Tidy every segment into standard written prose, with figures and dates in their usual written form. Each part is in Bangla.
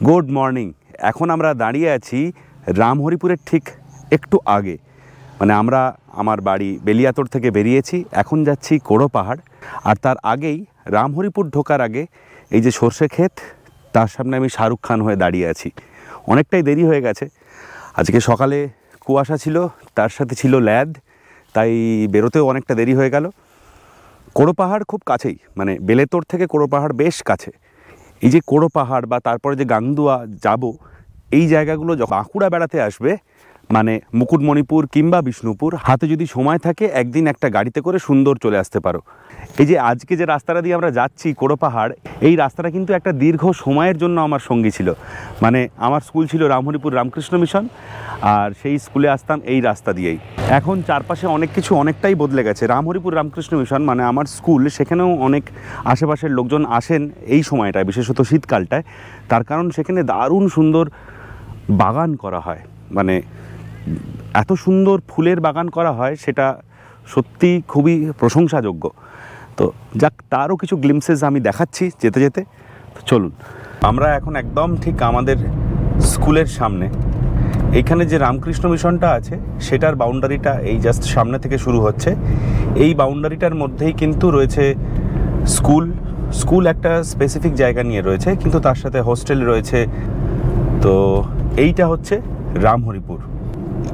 Good morning. এখন আমরা দাঁড়িয়ে আছি রামহরিপুরের ঠিক একটু আগে, মানে আমরা আমার বাড়ি বেলিয়াতোড় থেকে বেরিয়েছি, এখন যাচ্ছি কোড়ো পাহাড়। আর তার আগেই রামহরিপুর ঢোকার আগে এই যে সর্ষে ক্ষেত, তার সামনে আমি শাহরুখ খান হয়ে দাঁড়িয়ে আছি। অনেকটাই দেরি হয়ে গেছে, আজকে সকালে কুয়াশা ছিল, তার সাথে ছিল ল্যাদ, তাই বেরোতেও অনেকটা দেরি হয়ে গেল। কোড়ো পাহাড় খুব কাছেই, মানে বেলেতোড় থেকে কোড়ো পাহাড় বেশ কাছে। এই যে কোড়ো পাহাড় বা তারপরে যে গাংদুয়া যাব, এই জায়গাগুলো যখন বাঁকুড়া বেড়াতে আসবে, মানে মুকুটমণিপুর কিংবা বিষ্ণুপুর, হাতে যদি সময় থাকে একদিন একটা গাড়িতে করে সুন্দর চলে আসতে পারো। এই যে আজকে যে রাস্তাটা দিয়ে আমরা যাচ্ছি কোড়ো পাহাড়, এই রাস্তাটা কিন্তু একটা দীর্ঘ সময়ের জন্য আমার সঙ্গী ছিল। মানে আমার স্কুল ছিল রামহরিপুর রামকৃষ্ণ মিশন, আর সেই স্কুলে আসতাম এই রাস্তা দিয়েই। এখন চারপাশে অনেক কিছু অনেকটাই বদলে গেছে। রামহরিপুর রামকৃষ্ণ মিশন মানে আমার স্কুল, সেখানেও অনেক আশেপাশের লোকজন আসেন এই সময়টায়, বিশেষত শীতকালটায়। তার কারণ সেখানে দারুণ সুন্দর বাগান করা হয়, মানে এত সুন্দর ফুলের বাগান করা হয়, সেটা সত্যি খুবই প্রশংসাযোগ্য। তো যাক, তারও কিছু গ্লিমসেস আমি দেখাচ্ছি যেতে যেতে। তো চলুন, আমরা এখন একদম ঠিক আমাদের স্কুলের সামনে। এইখানে যে রামকৃষ্ণ মিশনটা আছে সেটার বাউন্ডারিটা এই জাস্ট সামনে থেকে শুরু হচ্ছে। এই বাউন্ডারিটার মধ্যেই কিন্তু রয়েছে স্কুল একটা স্পেসিফিক জায়গা নিয়ে রয়েছে, কিন্তু তার সাথে হোস্টেল রয়েছে। তো এইটা হচ্ছে রামহরিপুর,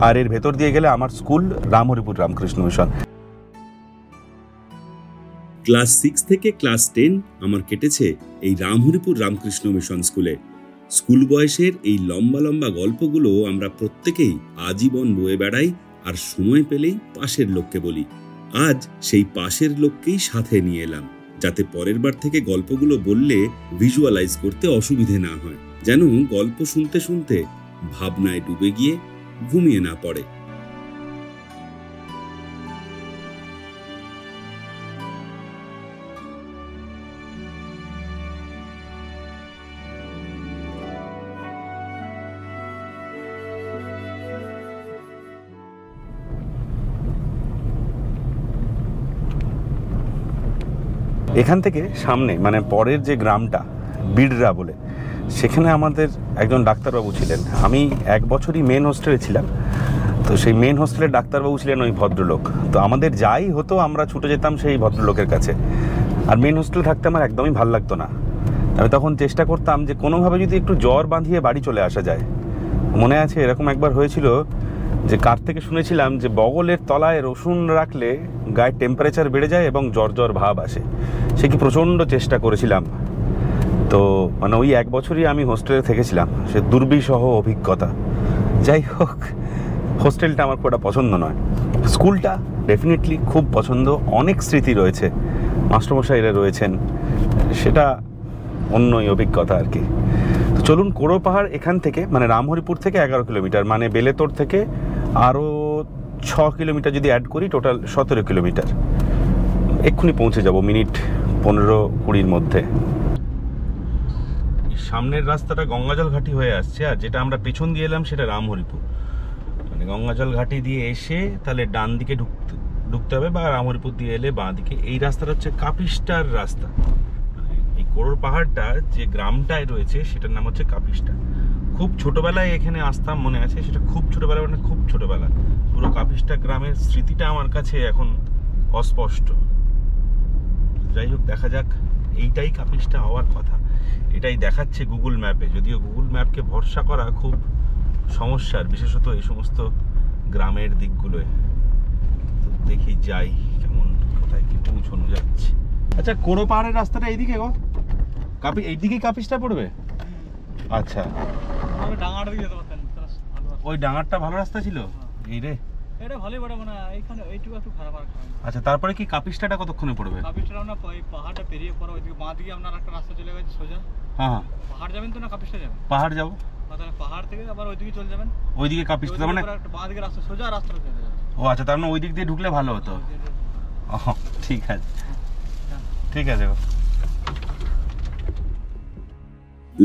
আর এর ভেতর দিয়ে গেলে আমার school Ramharipur Ramakrishna mission. Class 6 থেকে ক্লাস 10 আমার কেটেছে এই রামহরিপুর রামকৃষ্ণ মিশন স্কুলে। স্কুল বয়সের এই লম্বা লম্বা গল্পগুলো আমরা প্রত্যেকেই আজীবন বয়ে বেড়াই, আর সময় পেলেই পাশের লোককে বলি। আজ সেই পাশের লোককেই সাথে নিয়ে এলাম, যাতে পরের বার থেকে গল্পগুলো বললে ভিজুয়ালাইজ করতে অসুবিধে না হয়, যেন গল্প শুনতে শুনতে ভাবনায় ডুবে গিয়ে ঘুমিয়ে না পড়ে। এখান থেকে সামনে মানে পরের যে গ্রামটা বিড়রা বলে, সেখানে আমাদের একজন ডাক্তারবাবু ছিলেন। আমি 1 বছরই মেন হোস্টেলে ছিলাম, তো সেই মেন হোস্টেলের ডাক্তারবাবু ছিলেন ওই ভদ্রলোক। তো আমাদের যাই হতো আমরা ছুটে যেতাম সেই ভদ্রলোকের কাছে। আর মেন হোস্টেলে থাকতে আমার একদমই ভাল লাগতো না। আমি তখন চেষ্টা করতাম যে কোনোভাবে যদি একটু জ্বর বাঁধিয়ে বাড়ি চলে আসা যায়। মনে আছে এরকম একবার হয়েছিল যে কার থেকে শুনেছিলাম যে বগলের তলায় রসুন রাখলে গায়ের টেম্পারেচার বেড়ে যায় এবং জ্বর ভাব আসে। সে কি প্রচণ্ড চেষ্টা করেছিলাম। তো মানে ওই 1 বছরই আমি হোস্টেলে থেকেছিলাম, সে দুর্বিষহ অভিজ্ঞতা। যাই হোক, হোস্টেলটা আমার খুব একটা পছন্দ নয়, স্কুলটা ডেফিনেটলি খুব পছন্দ। অনেক স্মৃতি রয়েছে, মাস্টারমশাইরা রয়েছেন, সেটা অন্যই অভিজ্ঞতা আর কি। তো চলুন, কোড়ো পাহাড় এখান থেকে মানে রামহরিপুর থেকে 11 কিলোমিটার, মানে বেলেতোড় থেকে আরও 6 কিলোমিটার যদি অ্যাড করি, টোটাল 17 কিলোমিটার। এক্ষুনি পৌঁছে যাব মিনিট 15-20 মধ্যে। সামনের রাস্তাটা গঙ্গাজল ঘাটি হয়ে আসছে, আর যেটা আমরা পেছন দিয়ে এলাম সেটা রামহরিপুর। মানে গঙ্গাজল ঘাটি দিয়ে এসে তাহলে ডান দিকে ঢুকতে হবে, বা রামহরিপুর দিয়ে এলে বাঁ দিকে। এই রাস্তাটা হচ্ছে কাপিস্টার রাস্তা। এই কোড়ো পাহাড়টা যে গ্রামটায় রয়েছে সেটার নাম হচ্ছে কাপিস্টা। খুব ছোটবেলায় এখানে আসতাম, মনে আছে, সেটা খুব ছোটবেলা, মানে খুব ছোটবেলা। পুরো কাপিস্টা গ্রামের স্মৃতিটা আমার কাছে এখন অস্পষ্ট। যাই হোক, দেখা যাক, এইটাই কাপিস্টা হওয়ার কথা, এটাই দেখাচ্ছে গুগল ম্যাপে। যদিও গুগল ম্যাপকে ভরসা করা খুব সমস্যার, বিশেষত এই সমস্ত গ্রামের দিকগুলোয়। তো দেখি যাই কেমন, কোথায় কি পৌঁছানো যাচ্ছে। আচ্ছা, কোড়ো পাহাড়ের রাস্তাটা এইদিকে গো, এইদিকেই কাপিস্টা পড়বে? আচ্ছা, ওই ডাঙারটা ভালো রাস্তা ছিল। এই রে, এটা ভালোই বড়, মানে এইখানে এইটুকু একটু খারাপ আর খারাপ। আচ্ছা, তারপরে কি কাপিস্টাটা কতক্ষণে পড়বে? কাপিস্টা আমরা পাহাড়টা পেরিয়ে পরে ওইদিকে বাঁ দিকে আপনার একটা রাস্তা চলে গেছে সোজা। হ্যাঁ, পাহাড় যাবেন তো না কাপিস্টা যাবেন? পাহাড় যাবো। তাহলে পাহাড় থেকে আবার ওইদিকে চলে যাবেন, ওইদিকে কাপিস্টা, মানে বাঁ দিকে রাস্তা সোজা রাস্তাটা চলে যাবে। ও আচ্ছা, তার মানে ওই দিক দিয়ে ঢুকলে ভালো হতো। ঠিক আছে, ঠিক আছে।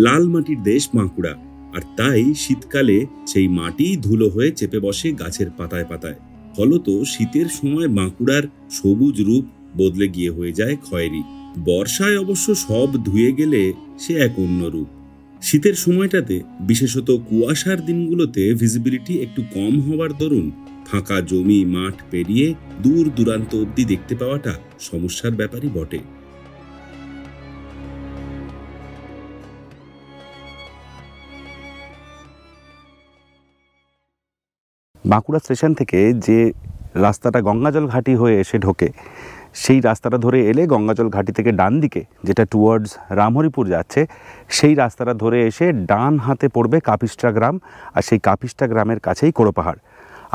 লাল মাটির দেশ বাঁকুড়া, আর তাই শীতকালে সেই মাটি ধুলো হয়ে চেপে বসে গাছের পাতায় পাতায়। ফলত শীতের সময় বাঁকুড়ার সবুজ রূপ বদলে গিয়ে হয়ে যায় খয়েরি। বর্ষায় অবশ্য সব ধুয়ে গেলে সে এক অন্য রূপ। শীতের সময়টাতে বিশেষত কুয়াশার দিনগুলোতে ভিজিবিলিটি একটু কম হওয়ার দরুন ফাঁকা জমি মাঠ পেরিয়ে দূর দূরান্ত অবধি দেখতে পাওয়াটা সমস্যার ব্যাপারই বটে। বাঁকুড়া স্টেশন থেকে যে রাস্তাটা গঙ্গাজল ঘাটি হয়ে এসে ঢোকে, সেই রাস্তাটা ধরে এলে গঙ্গাজল ঘাটি থেকে ডান দিকে যেটা টুয়ার্ডস রামহরিপুর যাচ্ছে, সেই রাস্তাটা ধরে এসে ডান হাতে পড়বে কাপিস্টা গ্রাম, আর সেই কাপিস্টা গ্রামের কাছেই কোড়ো পাহাড়।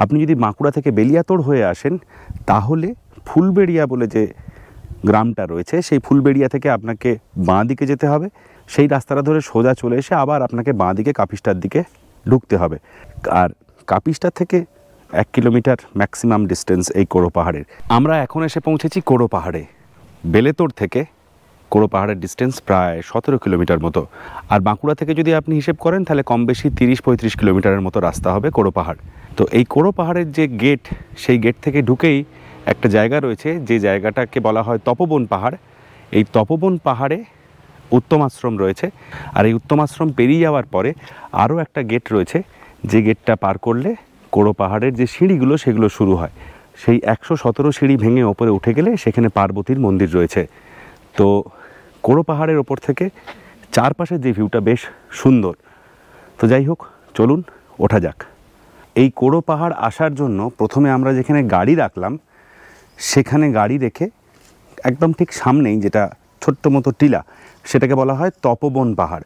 আপনি যদি বাঁকুড়া থেকে বেলিয়াতোড় হয়ে আসেন তাহলে ফুলবেড়িয়া বলে যে গ্রামটা রয়েছে, সেই ফুলবেড়িয়া থেকে আপনাকে বাঁ দিকে যেতে হবে, সেই রাস্তাটা ধরে সোজা চলে এসে আবার আপনাকে বাঁ দিকে কাপিস্টার দিকে ঢুকতে হবে। আর কাপিস্টা থেকে 1 কিলোমিটার ম্যাক্সিমাম ডিস্টেন্স এই কোড়ো পাহাড়ের। আমরা এখন এসে পৌঁছেছি কোড়ো পাহাড়ে। বেলেতোড় থেকে কোড়ো পাহাড়ের ডিস্টেন্স প্রায় 17 কিলোমিটার মতো। আর বাঁকুড়া থেকে যদি আপনি হিসেব করেন তাহলে কম বেশি 30-35 কিলোমিটারের মতো রাস্তা হবে কোড়ো পাহাড়। তো এই কোড়ো পাহাড়ের যে গেট, সেই গেট থেকে ঢুকেই একটা জায়গা রয়েছে, যে জায়গাটাকে বলা হয় তপোবন পাহাড়। এই তপোবন পাহাড়ে উত্তম আশ্রম রয়েছে, আর এই উত্তম আশ্রম পেরিয়ে যাওয়ার পরে আরও একটা গেট রয়েছে, যে গেটটা পার করলে কোড়ো পাহাড়ের যে সিঁড়িগুলো সেগুলো শুরু হয়। সেই 117 সিঁড়ি ভেঙে ওপরে উঠে গেলে সেখানে পার্বতীর মন্দির রয়েছে। তো কোড়ো পাহাড়ের ওপর থেকে চারপাশের যে ভিউটা বেশ সুন্দর। তো যাই হোক, চলুন ওঠা যাক। এই কোড়ো পাহাড় আসার জন্য প্রথমে আমরা যেখানে গাড়ি রাখলাম, সেখানে গাড়ি রেখে একদম ঠিক সামনেই যেটা ছোট্ট মতো টিলা, সেটাকে বলা হয় তপোবন পাহাড়।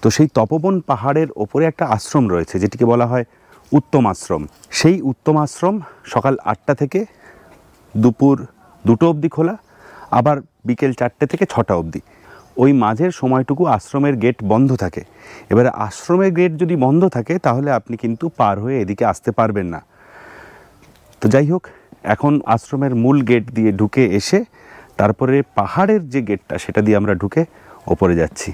তো সেই তপোবন পাহাড়ের ওপরে একটা আশ্রম রয়েছে যেটিকে বলা হয় উত্তম আশ্রম। সেই উত্তম আশ্রম সকাল 8টা থেকে দুপুর 2টো অবধি খোলা, আবার বিকেল 4টে থেকে 6টা অবধি। ওই মাঝের সময়টুকু আশ্রমের গেট বন্ধ থাকে। এবারে আশ্রমের গেট যদি বন্ধ থাকে তাহলে আপনি কিন্তু পার হয়ে এদিকে আসতে পারবেন না। তো যাই হোক, এখন আশ্রমের মূল গেট দিয়ে ঢুকে এসে তারপরে পাহাড়ের যে গেটটা সেটা দিয়ে আমরা ঢুকে ওপরে যাচ্ছি।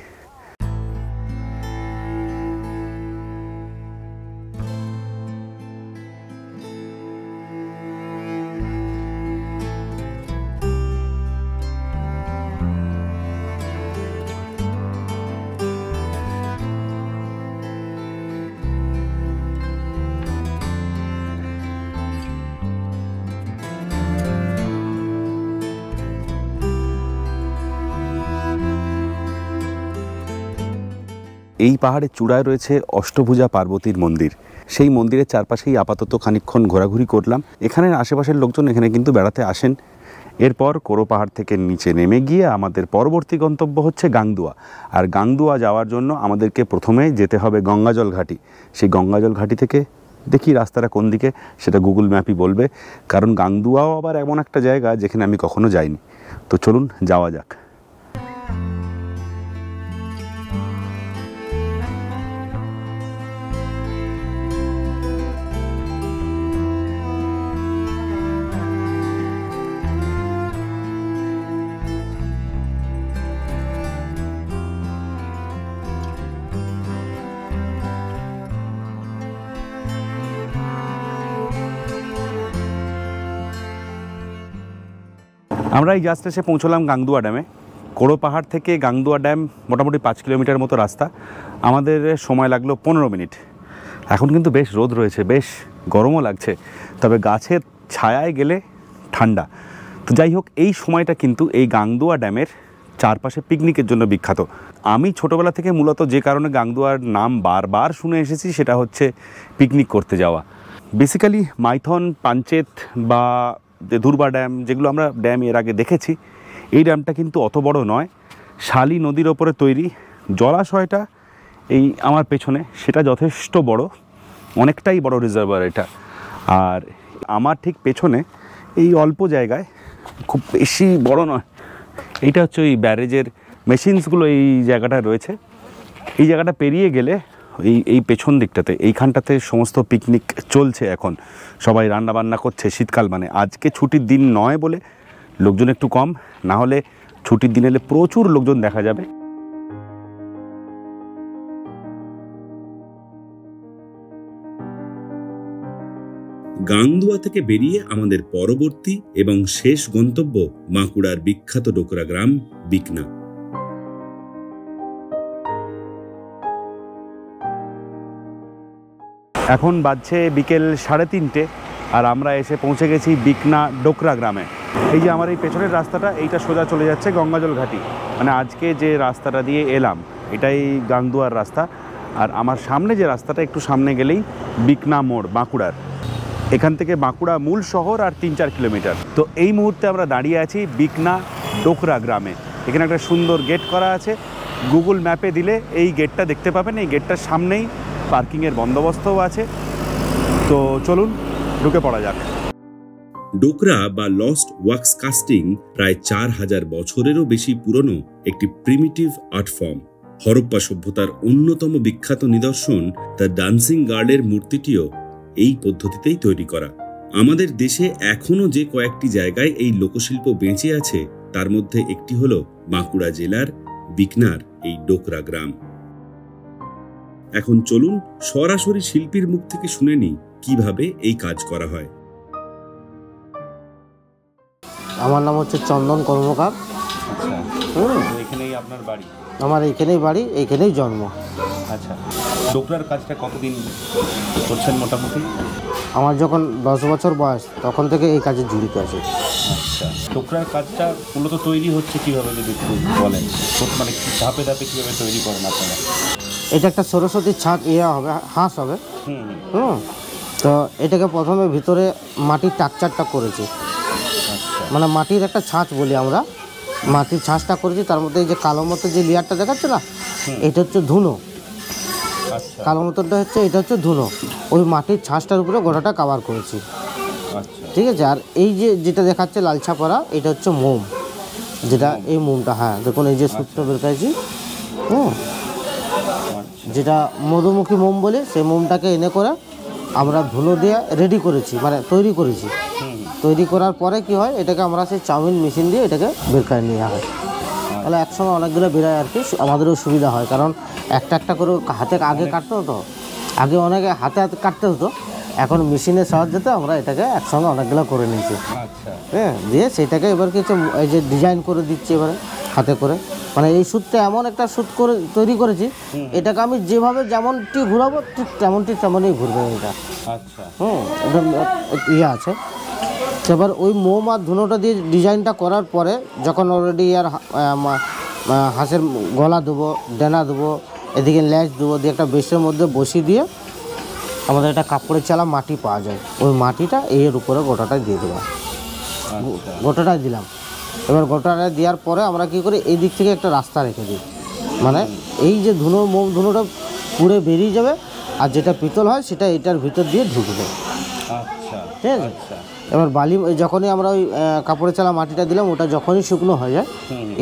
এই পাহাড়ের চূড়ায় রয়েছে অষ্টভুজা পার্বতীর মন্দির। সেই মন্দিরের চারপাশেই আপাতত খানিকক্ষণ ঘোরাঘুরি করলাম। এখানের আশেপাশের লোকজন এখানে কিন্তু বেড়াতে আসেন। এরপর কোড়ো পাহাড় থেকে নিচে নেমে গিয়ে আমাদের পরবর্তী গন্তব্য হচ্ছে গাংদুয়া। আর গাংদুয়া যাওয়ার জন্য আমাদেরকে প্রথমে যেতে হবে গঙ্গাজল ঘাটি। সেই গঙ্গাজল ঘাটি থেকে দেখি রাস্তাটা কোন দিকে, সেটা গুগল ম্যাপই বলবে, কারণ গাংদুয়াও আবার এমন একটা জায়গা যেখানে আমি কখনো যাইনি। তো চলুন যাওয়া যাক। আমরা এই জাস্ট এসে পৌঁছলাম গাংদুয়া ড্যামে। কোড়ো পাহাড় থেকে গাংদুয়া ড্যাম মোটামুটি 5 কিলোমিটার মতো রাস্তা। আমাদের সময় লাগলো 15 মিনিট। এখন কিন্তু বেশ রোদ রয়েছে, বেশ গরমও লাগছে, তবে গাছের ছায়ায় গেলে ঠান্ডা। তো যাই হোক, এই সময়টা কিন্তু এই গাংদুয়া ড্যামের চারপাশে পিকনিকের জন্য বিখ্যাত। আমি ছোটোবেলা থেকে মূলত যে কারণে গাংদুয়ার নাম বারবার শুনে এসেছি সেটা হচ্ছে পিকনিক করতে যাওয়া। বেসিক্যালি মাইথন, পাঞ্চেত বা দুর্বা ড্যাম, যেগুলো আমরা ড্যাম এর আগে দেখেছি, এই ড্যামটা কিন্তু অত বড় নয়। শালি নদীর ওপরে তৈরি। জলাশয়টা এই আমার পেছনে, সেটা যথেষ্ট বড়, অনেকটাই বড় রিজার্ভার এটা। আর আমার ঠিক পেছনে এই অল্প জায়গায়, খুব বেশি বড় নয়, এইটা হচ্ছে ওই ব্যারেজের মেশিনসগুলো এই জায়গাটায় রয়েছে। এই জায়গাটা পেরিয়ে গেলে এই পেছন দিকটাতে, এইখানটাতে সমস্ত পিকনিক চলছে এখন। সবাই রান্না বান্না করছে, শীতকাল মানে। আজকে ছুটির দিন নয় বলে লোকজন একটু কম, না হলে ছুটির দিন এলে প্রচুর লোকজন দেখা যাবে। গাংদুয়া থেকে বেরিয়ে আমাদের পরবর্তী এবং শেষ গন্তব্য বাঁকুড়ার বিখ্যাত ডোকরা গ্রাম বিকনা। এখন বাজছে বিকেল 3:30 আর আমরা এসে পৌঁছে গেছি বিকনা ডোকরা গ্রামে। এই যে আমার এই পেছনের রাস্তাটা, এইটা সোজা চলে যাচ্ছে গঙ্গাজল ঘাটি। মানে আজকে যে রাস্তাটা দিয়ে এলাম এটাই গাংদুয়ার রাস্তা। আর আমার সামনে যে রাস্তাটা, একটু সামনে গেলেই বিকনা মোড় বাঁকুড়ার। এখান থেকে বাঁকুড়া মূল শহর আর 3-4 কিলোমিটার। তো এই মুহূর্তে আমরা দাঁড়িয়ে আছি বিকনা ডোকরা গ্রামে। এখানে একটা সুন্দর গেট করা আছে, গুগল ম্যাপে দিলে এই গেটটা দেখতে পাবেন। এই গেটটার সামনেই পার্কিংয়ের বন্দোবস্তও আছে। তো চলুন ঢুকে পড়া যাক। ডোকরা বা লস্ট ওয়াক্স কাস্টিং প্রায় 4000 বছরেরও বেশি পুরনো একটি প্রিমিটিভ আর্ট ফর্ম। হরপ্পা সভ্যতার অন্যতম বিখ্যাত নিদর্শন দ্য ডান্সিং গার্লের মূর্তিটিও এই পদ্ধতিতেই তৈরি করা। আমাদের দেশে এখনো যে কয়েকটি জায়গায় এই লোকশিল্প বেঁচে আছে তার মধ্যে একটি হল বাঁকুড়া জেলার বিকনার এই ডোকরা গ্রাম। এখন চলুন সরাসরি শিল্পীর মুখ থেকে শুনে নিই কিভাবে এই কাজ করা হয়। আমার নাম হচ্ছে চন্দন কর্মকার। আচ্ছা, এখানেই আপনার বাড়ি? আমার এইখানেই বাড়ি, এইখানেই জন্ম। আচ্ছা, ডোকরার কাজটা কতদিন করছেন মোটামুটি? আমার যখন 10 বছর বয়স তখন থেকে এই কাজে জড়িত আছে। আচ্ছা, ডোকরার কাজটা মূলত তৈরি হচ্ছে কীভাবে যদি একটু বলেন, মানে ধাপে ধাপে কীভাবে তৈরি করেন আপনারা? এটা একটা সরস্বতীর ছাদ হবে, হাঁস হবে। তো এটাকে প্রথমে ভিতরে মাটির টাকচারটা করেছি। মানে মাটির একটা ছাঁচ বলি আমরা, মাটির ছাঁচটা করেছি। তার মধ্যে এই যে কালো মতো যে লেয়ারটা দেখাচ্ছে না, এটা হচ্ছে ধুনো। কালো মতনটা হচ্ছে, এটা হচ্ছে ধুনো। ওই মাটির ছাঁচটার উপরে গোটাটা কাভার করেছি। ঠিক আছে। আর এই যে যেটা দেখাচ্ছে লালচা পরা, এটা হচ্ছে মোম, যেটা এই মোমটা, হ্যাঁ দেখুন এই যে সূত্র বের করেছি। যেটা মধুমুখী মোম বলে, সেই মোমটাকে এনে করে আমরা ধুলো দিয়ে রেডি করেছি, মানে তৈরি করেছি। তৈরি করার পরে কি হয়, এটাকে আমরা সেই চাউমিন মেশিন দিয়ে এটাকে বের করে নেওয়া হয়। তাহলে একসঙ্গে অনেকগুলো বেরোয় আর কি, আমাদেরও সুবিধা হয়। কারণ একটা একটা করে হাতে আগে কাটতে হতো, আগে অনেকে হাতে হাতে কাটতে হতো। এখন মেশিনের সাহায্যে আমরা এটাকে একসঙ্গে অনেকগুলো করে নিয়েছি। হ্যাঁ, দিয়ে সেটাকে এবার কিছু এই যে ডিজাইন করে দিচ্ছি এবারে হাতে করে। মানে এই সুতটা এমন একটা সুত করে তৈরি করেছি, এটাকে আমি যেভাবে যেমনটি ঘুরাবো ঠিক তেমনই ঘুরবে এটা। এটা আছে। এবার ওই মোম আর ধুনোটা দিয়ে ডিজাইনটা করার পরে যখন অলরেডি আর হাঁসের গলা দেবো, ডেনা দেবো, এদিকে ল্যাচ দেবো, দিয়ে একটা বেশের মধ্যে বসিয়ে দিয়ে আমাদের একটা কাপড়ের চালা মাটি পাওয়া যায়, ওই মাটিটা এর উপরে গোটাটা দিয়ে দেবো। গোটাটাই দিলাম। এবার গোটাটা দেওয়ার পরে আমরা কী করি, এই দিক থেকে একটা রাস্তা রেখে দিই। মানে এই যে মোম ধুনোটা পুড়ে বেরিয়ে যাবে, আর যেটা পিতল হয় সেটা এটার ভিতর দিয়ে ঢুকবে। ঠিক আছে। এবার বালি যখনই আমরা ওই কাপড়ের চালা মাটিটা দিলাম, ওটা যখনই শুকনো হয়ে যায়,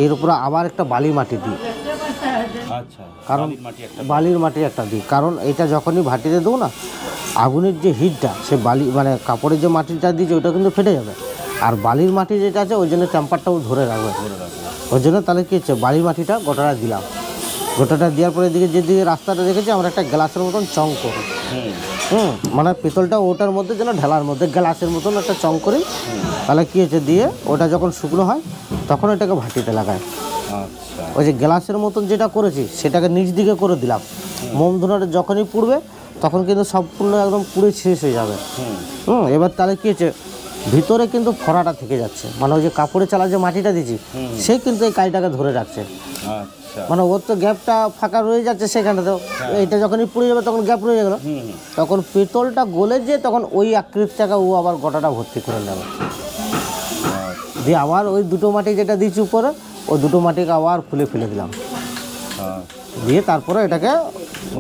এর উপরে আবার একটা বালি মাটি দিই। কারণ বালির মাটি একটা দিই, কারণ এটা যখনই ভাটিতে দেবো না, আগুনের যে হিটটা, সে বালি মানে কাপড়ের যে মাটিটা দিয়েছে ওটা কিন্তু ফেটে যাবে। আর বালির মাটি যেটা আছে ওই জন্য টেম্পারটাও ধরে রাখবে। ওই জন্য তাহলে কী হচ্ছে, বালির মাটিটা গোটাটা দিলাম। গোটাটা দেওয়ার পরে এদিকে যেদিকে রাস্তাটা দেখেছি আমরা একটা গ্লাসের মতন চং করি। মানে পিতলটা ওটার মধ্যে যেন ঢালার মধ্যে গ্লাসের মতন একটা চং করি। তাহলে কী হচ্ছে, দিয়ে ওটা যখন শুকনো হয় তখন এটাকে ভাটিতে লাগায়। ওই যে গ্লাসের মতন যেটা করেছি সেটাকে নিচ দিকে করে দিলাম। মোম ধুনোটা যখনই পুড়বে তখন কিন্তু সম্পূর্ণ একদম পুড়ে শেষ হয়ে যাবে। এবার তাহলে কী হচ্ছে, ভিতরে কিন্তু ফোড়াটা থেকে যাচ্ছে। মানে ওই যে কাপড়ে চালা যে মাটিটা দিয়েছি, সে কিন্তু এই কাজটাকে ধরে রাখছে। মানে ওর তো গ্যাপটা ফাঁকা রয়ে যাচ্ছে সেখানটাতেও। এটা যখনই পুড়ে যাবে তখন গ্যাপ রয়ে গেল, তখন পিতলটা গলে যে তখন ওই আকৃতিটাকে ও আবার গোটাটা ভর্তি করে নেবে। দিয়ে আবার ওই দুটো মাটি যেটা দিয়েছি উপরে, ওই দুটো মাটিকে আবার খুলে ফেলে দিলাম। দিয়ে তারপরে এটাকে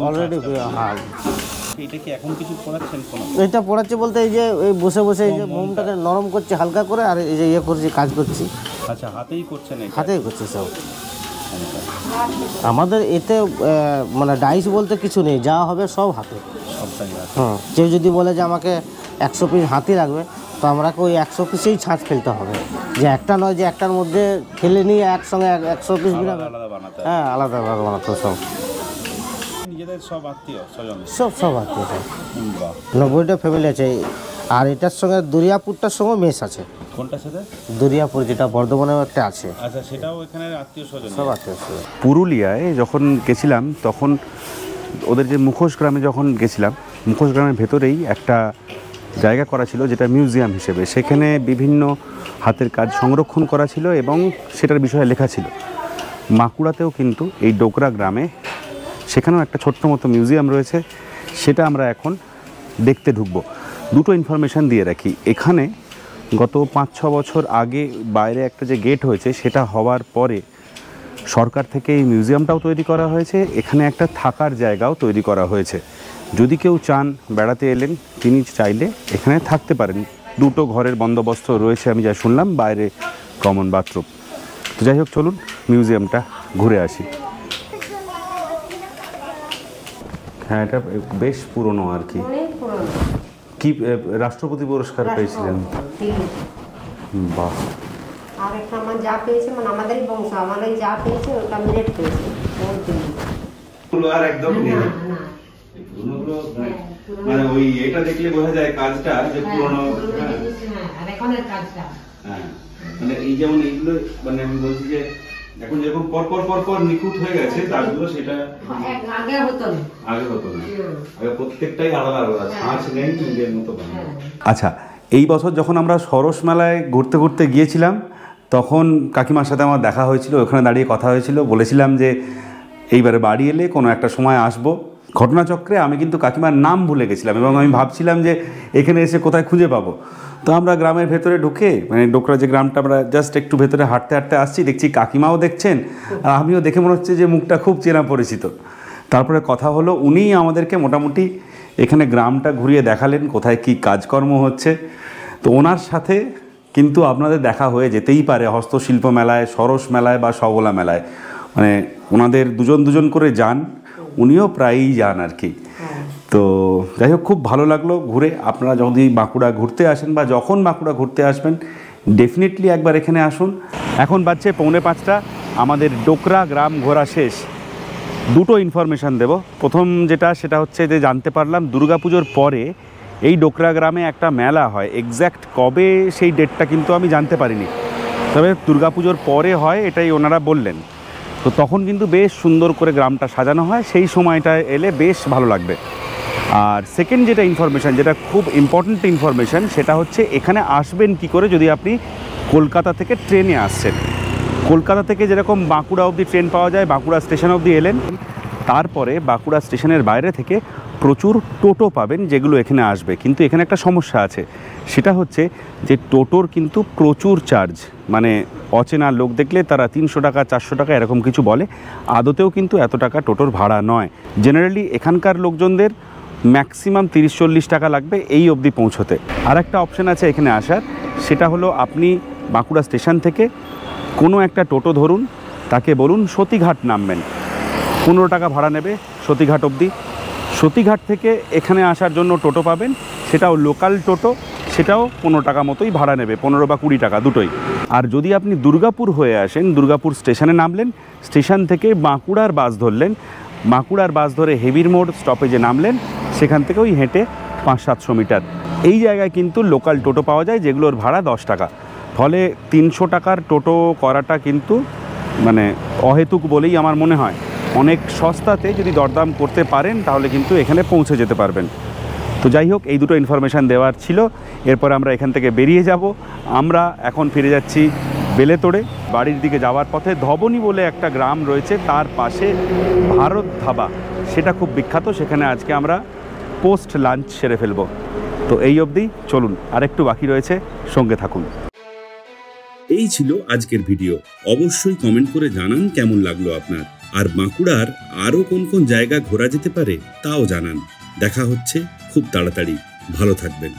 অলরেডি, হ্যাঁ এটা পড়াচ্ছি বলতে এই যে এই বসে বসে এই যে মোমটাকে নরম করছি হালকা করে, আর এই যে ইয়ে করছি, কাজ করছি। আচ্ছা, হাতেই করছেন? হাতেই করছি সব। আমাদের এতে মানে ডাইস বলতে কিছু নেই, যা হবে সব হাতে। কেউ যদি বলে যে আমাকে 100 পিস হাতি লাগবে, তো আমাকে ওই 100 পিসেই ছাঁচ ফেলতে হবে। যে একটা নয় যে একটার মধ্যে ফেলে নিয়ে একসঙ্গে 100 পিস বানাতে। হ্যাঁ, আলাদা আলাদা বানাতে সব। সব আত্মীয় স্বজন? সব আত্মীয়। 90টা ফ্যামিলি আছে। আর এটার সঙ্গে দরিয়াপুরটার সঙ্গে মেস আছে। কোনটার সাথে? দরিয়াপুর, যেটা বর্ধমানেও একটা আছে। আচ্ছা, সেটাও এখানে আত্মীয় স্বজন? সব আত্মীয় স্বজন। পুরুলিয়ায় যখন গেছিলাম তখন ওদের যে মুখোশ গ্রামে যখন গেছিলাম, মুখোশ গ্রামের ভেতরেই একটা জায়গা করা ছিল যেটা মিউজিয়াম হিসেবে, সেখানে বিভিন্ন হাতের কাজ সংরক্ষণ করা ছিল এবং সেটার বিষয়ে লেখা ছিল। বাঁকুড়াতেও কিন্তু এই ডোকরা গ্রামে সেখানেও একটা ছোট্ট মতো মিউজিয়াম রয়েছে, সেটা আমরা এখন দেখতে ঢুকবো। দুটো ইনফরমেশান দিয়ে রাখি, এখানে গত 5-6 বছর আগে বাইরে একটা যে গেট হয়েছে সেটা হওয়ার পরে সরকার থেকে এই মিউজিয়ামটাও তৈরি করা হয়েছে, এখানে একটা থাকার জায়গাও তৈরি করা হয়েছে। যদি কেউ চান বেড়াতে এলেন তিনি চাইলে এখানে থাকতে পারেন। দুটো ঘরের বন্দোবস্ত রয়েছে আমি যা শুনলাম, বাইরে কমন বাথরুম। তো যাই হোক, চলুন মিউজিয়ামটা ঘুরে আসি। হ্যাঁ, এটা বেশ পুরনো আর কি। কি রাষ্ট্রপতি পুরস্কার পেয়েছিলেন? বাহ। আর একটা আমার যা পেয়েছে, মানে আমাদেরই বংশ, আমারই যা পেয়েছে ওটা মিলেট পেয়েছে। আর একদম মানে ওই এটা দেখলে বোঝা যায় কাজটা যে পুরনো। আর এখনের কাজটা, হ্যাঁ, মানে এই যেমন এইগুলো, মানে আমি বলছি যে এখন যেরকম পর পর পর পর নিখুঁত হয়ে গেছে কাজগুলো, সেটা আগে হতো না। আগে প্রত্যেকটাই আলাদা আলাদা, ছাঁচ নেই নিজের মতো। আচ্ছা, এই বছর যখন আমরা সরস মেলায় ঘুরতে ঘুরতে গিয়েছিলাম তখন কাকিমার সাথে আমার দেখা হয়েছিল, ওখানে দাঁড়িয়ে কথা হয়েছিল, বলেছিলাম যে এইবারে বাড়ি এলে কোনো একটা সময় আসবো। ঘটনাচক্রে আমি কিন্তু কাকিমার নাম ভুলে গেছিলাম এবং আমি ভাবছিলাম যে এখানে এসে কোথায় খুঁজে পাবো। তো আমরা গ্রামের ভেতরে ঢুকে, মানে ডোকরা যে গ্রামটা, আমরা জাস্ট একটু ভেতরে হাঁটতে হাঁটতে আসছি, দেখছি কাকিমাও দেখছেন আর আমিও দেখে মনে হচ্ছে যে মুখটা খুব চেনা পরিচিত। তারপরে কথা হলো, উনিই আমাদেরকে মোটামুটি এখানে গ্রামটা ঘুরিয়ে দেখালেন কোথায় কি কাজকর্ম হচ্ছে। তো ওনার সাথে কিন্তু আপনাদের দেখা হয়ে যেতেই পারে হস্তশিল্প মেলায়, সরস মেলায় বা সবলা মেলায়। মানে ওনাদের দুজন করে যান, উনিও প্রায়ই যান আর কি। তো যাই হোক, খুব ভালো লাগলো ঘুরে। আপনারা যদি বাঁকুড়া ঘুরতে আসেন বা যখন বাঁকুড়া ঘুরতে আসবেন ডেফিনেটলি একবার এখানে আসুন। এখন বাজছে 4:45, আমাদের ডোকরা গ্রাম ঘোরা শেষ। দুটো ইনফরমেশান দেব। প্রথম সেটা হচ্ছে যে জানতে পারলাম দুর্গাপুজোর পরে এই ডোকরা গ্রামে একটা মেলা হয়। এক্স্যাক্ট কবে সেই ডেটটা কিন্তু আমি জানতে পারিনি, তবে দুর্গাপুজোর পরে হয় এটাই ওনারা বললেন। তো তখন কিন্তু বেশ সুন্দর করে গ্রামটা সাজানো হয়, সেই সময়টায় এলে বেশ ভালো লাগবে। আর সেকেন্ড যেটা ইনফরমেশান, যেটা খুব ইম্পর্ট্যান্ট ইনফরমেশান, সেটা হচ্ছে এখানে আসবেন কি করে যদি আপনি কলকাতা থেকে ট্রেনে আসছেন। কলকাতা থেকে যেরকম বাঁকুড়া অবধি ট্রেন পাওয়া যায়, বাঁকুড়া স্টেশন অবধি এলেন, তারপরে বাঁকুড়া স্টেশনের বাইরে থেকে প্রচুর টোটো পাবেন যেগুলো এখানে আসবে। কিন্তু এখানে একটা সমস্যা আছে, সেটা হচ্ছে যে টোটোর কিন্তু প্রচুর চার্জ। মানে অচেনা লোক দেখলে তারা 300 টাকা 400 টাকা এরকম কিছু বলে, আদতেও কিন্তু এত টাকা টোটোর ভাড়া নয়। জেনারেলি এখানকার লোকজনদের ম্যাক্সিমাম 30-40 টাকা লাগবে এই অবধি পৌঁছতে। আর একটা অপশান আছে এখানে আসার, সেটা হলো আপনি বাঁকুড়া স্টেশন থেকে কোনো একটা টোটো ধরুন, তাকে বলুন সতীঘাট নামবেন, 15 টাকা ভাড়া নেবে সতীঘাট অবধি। সতীঘাট থেকে এখানে আসার জন্য টোটো পাবেন, সেটাও লোকাল টোটো, সেটাও 15 টাকা মতোই ভাড়া নেবে, 15 বা 20 টাকা দুটোই। আর যদি আপনি দুর্গাপুর হয়ে আসেন, দুর্গাপুর স্টেশনে নামলেন, স্টেশন থেকে বাঁকুড়ার বাস ধরলেন, বাঁকুড়ার বাস ধরে হেবির মোড় স্টপেজে নামলেন, সেখান থেকে ওই হেঁটে 500-700 মিটার এই জায়গায় কিন্তু লোকাল টোটো পাওয়া যায় যেগুলোর ভাড়া 10 টাকা। ফলে 300 টাকার টোটো করাটা কিন্তু মানে অহেতুক বলেই আমার মনে হয়। অনেক সস্তাতে যদি দরদাম করতে পারেন তাহলে কিন্তু এখানে পৌঁছে যেতে পারবেন। তো যাই হোক, এই দুটো ইনফরমেশান দেওয়ার ছিল। এরপর আমরা এখান থেকে বেরিয়ে যাব। আমরা এখন ফিরে যাচ্ছি বেলেতোড়ে। বাড়ির দিকে যাওয়ার পথে ধবনী বলে একটা গ্রাম রয়েছে, তার পাশে ভারত ধাবা, সেটা খুব বিখ্যাত। সেখানে আজকে আমরা পোস্ট লাঞ্চ সেরে ফেলবো। তো এই অবধি, চলুন আর একটু বাকি রয়েছে, সঙ্গে থাকুন। এই ছিল আজকের ভিডিও। অবশ্যই কমেন্ট করে জানান কেমন লাগলো আপনার, আর বাঁকুড়ার আরো কোন কোন জায়গা ঘোরা যেতে পারে তাও জানান। দেখা হচ্ছে খুব তাড়াতাড়ি। ভালো থাকবেন।